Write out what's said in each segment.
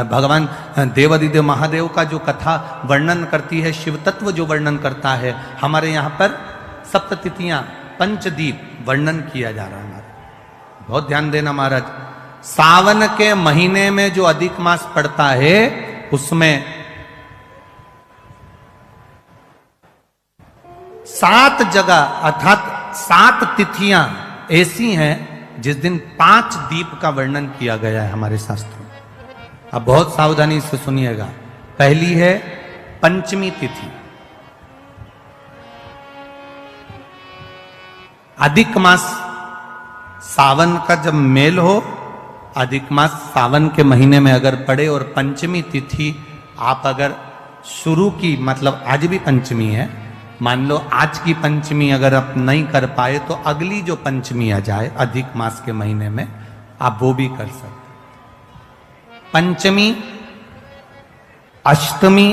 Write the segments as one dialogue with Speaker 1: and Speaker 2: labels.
Speaker 1: भगवान देवादिदेव महादेव का जो कथा वर्णन करती है, शिव तत्व जो वर्णन करता है, हमारे यहाँ पर सप्ततिथियां पंचदीप वर्णन किया जा रहा है। हमारा बहुत ध्यान देना महाराज, सावन के महीने में जो अधिक मास पड़ता है उसमें 7 जगह अर्थात 7 तिथियां ऐसी हैं जिस दिन 5 दीप का वर्णन किया गया है हमारे शास्त्रों में। अब बहुत सावधानी से सुनिएगा। पहली है पंचमी तिथि। अधिक मास सावन का जब मेल हो, अधिक मास सावन के महीने में अगर पड़े और पंचमी तिथि आप अगर शुरू की, मतलब आज भी पंचमी है, मान लो आज की पंचमी अगर आप नहीं कर पाए तो अगली जो पंचमी आ जाए अधिक मास के महीने में आप वो भी कर सकते। पंचमी, अष्टमी,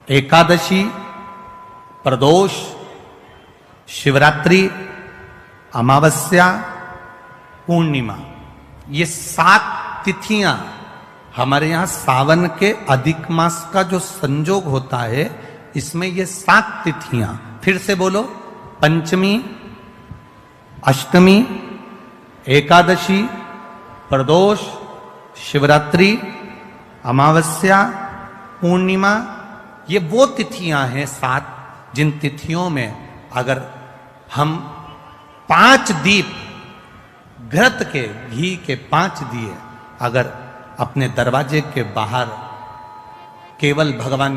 Speaker 1: एकादशी, प्रदोष, शिवरात्रि, अमावस्या, पूर्णिमा, ये 7 तिथियां हमारे यहां सावन के अधिक मास का जो संजोग होता है, इसमें ये 7 तिथियां, फिर से बोलो, पंचमी, अष्टमी, एकादशी, प्रदोष, शिवरात्रि, अमावस्या, पूर्णिमा, ये वो तिथियां हैं 7 जिन तिथियों में अगर हम 5 दीप घृत के, घी के 5 दिए अगर अपने दरवाजे के बाहर केवल भगवान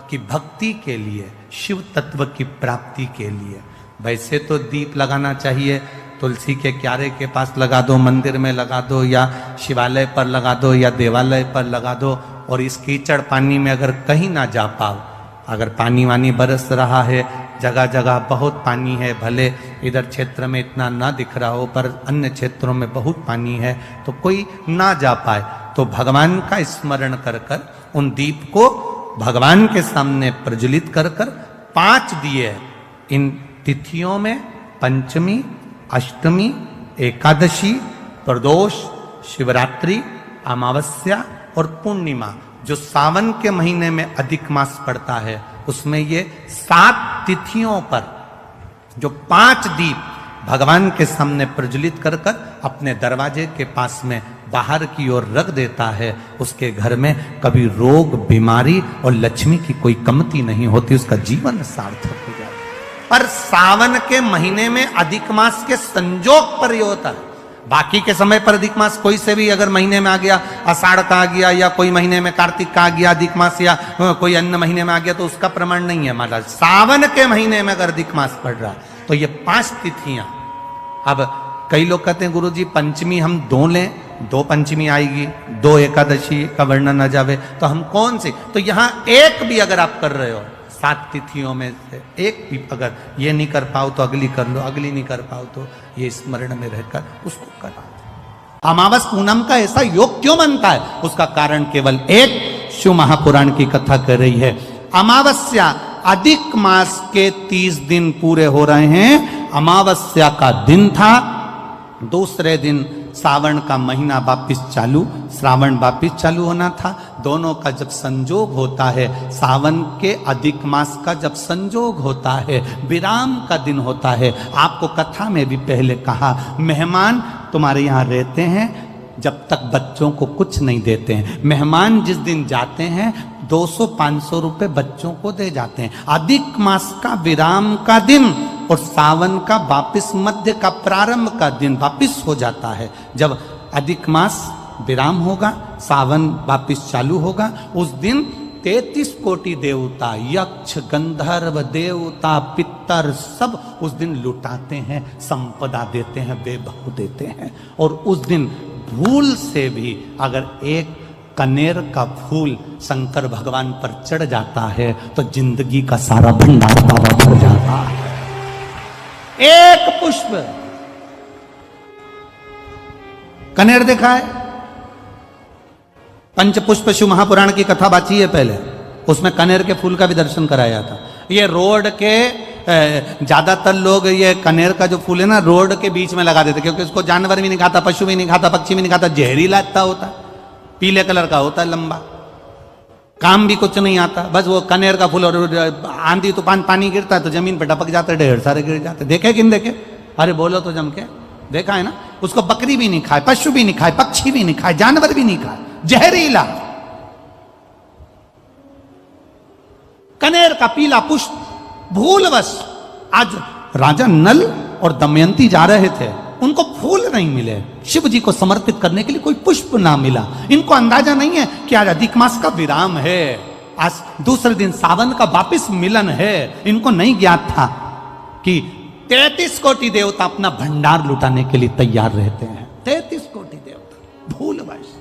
Speaker 1: की भक्ति के लिए, शिव तत्व की प्राप्ति के लिए, वैसे तो दीप लगाना चाहिए, तुलसी के क्यारे के पास लगा दो, मंदिर में लगा दो, या शिवालय पर लगा दो, या देवालय पर लगा दो, और इस कीचड़ पानी में अगर कहीं ना जा पाओ, अगर पानी वानी बरस रहा है, जगह जगह बहुत पानी है, भले इधर क्षेत्र में इतना ना दिख रहा हो पर अन्य क्षेत्रों में बहुत पानी है, तो कोई ना जा पाए तो भगवान का स्मरण कर कर उन दीप को भगवान के सामने प्रज्वलित कर कर 5 दिए इन तिथियों में, पंचमी, अष्टमी, एकादशी, प्रदोष, शिवरात्रि, अमावस्या और पूर्णिमा, जो सावन के महीने में अधिक मास पड़ता है, उसमें ये 7 तिथियों पर जो 5 दीप भगवान के सामने प्रज्वलित कर कर अपने दरवाजे के पास में बाहर की ओर रख देता है, उसके घर में कभी रोग, बीमारी और लक्ष्मी की कोई कमती नहीं होती, उसका जीवन सार्थक हो जाता है। पर सावन के महीने में अधिक मास के संजोग पर यह होता है, बाकी के समय पर अधिक मास कोई से भी अगर महीने में आ गया, आषाढ़ का आ गया, या कोई महीने में कार्तिक का आ गया अधिक मास, या कोई अन्य महीने में आ गया, तो उसका प्रमाण नहीं है महाराज। सावन के महीने में अगर अधिक मास पड़ रहा तो ये 5 तिथियां। अब कई लोग कहते हैं गुरुजी पंचमी हम 2 लें, 2 पंचमी आएगी, 2 एकादशी का वर्णन आ जावे, तो हम कौन सी? तो यहां एक भी अगर आप कर रहे हो 7 तिथियों में से एक भी अगर ये नहीं कर पाओ तो अगली कर लो, अगली नहीं कर पाओ तो ये स्मरण में रहकर उसको करा। अमावस पूनम का ऐसा योग क्यों बनता है? उसका कारण केवल एक, शिव महापुराण की कथा कर रही है। अमावस्या अधिक मास के 30 दिन पूरे हो रहे हैं, अमावस्या का दिन था, दूसरे दिन सावन का महीना वापिस चालू, श्रावण वापिस चालू होना था। दोनों का जब संजोग होता है, सावन के अधिक मास का जब संजोग होता है, विराम का दिन होता है। आपको कथा में भी पहले कहा, मेहमान तुम्हारे यहाँ रहते हैं जब तक बच्चों को कुछ नहीं देते हैं, मेहमान जिस दिन जाते हैं 200-500 रुपए बच्चों को दे जाते हैं। अधिक मास का विराम का दिन और सावन का वापिस मध्य का प्रारंभ का दिन वापिस हो जाता है। जब अधिक मास विराम होगा, सावन वापिस चालू होगा, उस दिन 33 कोटि देवता, यक्ष, गंधर्व, देवता, पितर सब उस दिन लुटाते हैं, संपदा देते हैं, वैभव देते हैं। और उस दिन भूल से भी अगर एक कनेर का फूल शंकर भगवान पर चढ़ जाता है तो जिंदगी का सारा भंडार बाबा हो जाता है। एक पुष्प, कनेर देखा है? पंचपुष्प शिव महापुराण की कथा बाची है पहले, उसमें कनेर के फूल का भी दर्शन कराया था। ये रोड के ज्यादातर लोग ये कनेर का जो फूल है ना रोड के बीच में लगा देते, क्योंकि उसको जानवर भी नहीं खाता, पशु भी नहीं खाता, पक्षी भी नहीं खाता, जहरीला इतना होता है। पीले कलर का होता है, लंबा, काम भी कुछ नहीं आता, बस वो कनेर का फूल, और आंधी तूफान पानी गिरता है तो जमीन पे टपक जाते, ढेर सारे गिर जाते। देखे कि नहीं देखे? अरे बोलो तो जम के, देखा है ना? उसको बकरी भी नहीं खाए, पशु भी नहीं खाए, पक्षी भी नहीं खाए, जानवर भी नहीं खाए, जहरीला। कनेर का पीला पुष्प, भूलवश आज राजा नल और दमयंती जा रहे थे, उनको फूल नहीं मिले, शिव जी को समर्पित करने के लिए कोई पुष्प ना मिला। इनको अंदाजा नहीं है कि आज अधिक मास का विराम है, आज दूसरे दिन सावन का वापिस मिलन है। इनको नहीं ज्ञात था कि 33 कोटि देवता अपना भंडार लुटाने के लिए तैयार रहते हैं। 33 कोटि देवता, भूलवश।